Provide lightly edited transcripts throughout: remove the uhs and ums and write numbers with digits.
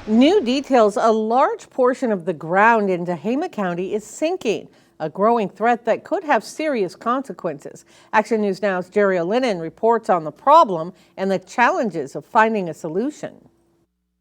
New details: a large portion of the ground in Tehama County is sinking, a growing threat that could have serious consequences. Action News Now's Jerry Olenyn reports on the problem and the challenges of finding a solution.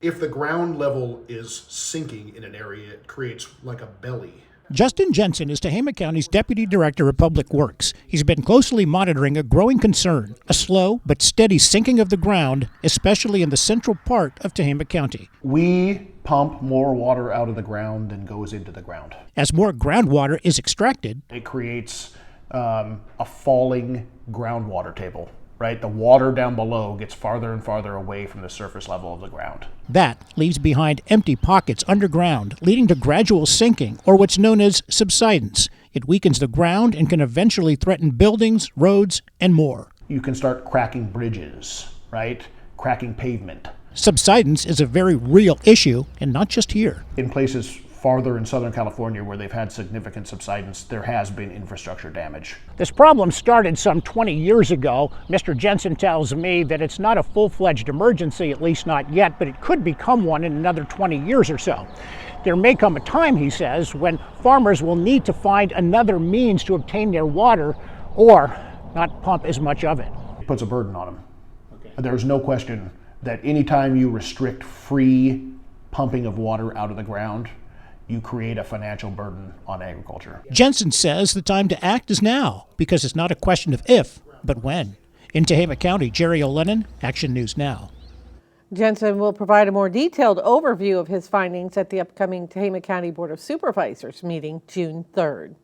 If the ground level is sinking in an area, it creates like a belly. Justin Jenson is Tehama County's Deputy Director of Public Works. He's been closely monitoring a growing concern, a slow but steady sinking of the ground, especially in the central part of Tehama County. We pump more water out of the ground than goes into the ground. As more groundwater is extracted, it creates a falling groundwater table, right? The water down below gets farther and farther away from the surface level of the ground. That leaves behind empty pockets underground, leading to gradual sinking, or what's known as subsidence. It weakens the ground and can eventually threaten buildings, roads, and more. You can start cracking bridges, right? Cracking pavement. Subsidence is a very real issue, and not just here. In places farther in Southern California where they've had significant subsidence, there has been infrastructure damage. This problem started some 20 years ago. Mr. Jensen tells me that it's not a full-fledged emergency, at least not yet, but it could become one in another 20 years or so. There may come a time, he says, when farmers will need to find another means to obtain their water or not pump as much of it. It puts a burden on them. Okay. There's no question that anytime you restrict free pumping of water out of the ground, you create a financial burden on agriculture. Jensen says the time to act is now, because it's not a question of if, but when. In Tehama County, Jerry Olenyn, Action News Now. Jensen will provide a more detailed overview of his findings at the upcoming Tehama County Board of Supervisors meeting June 3rd.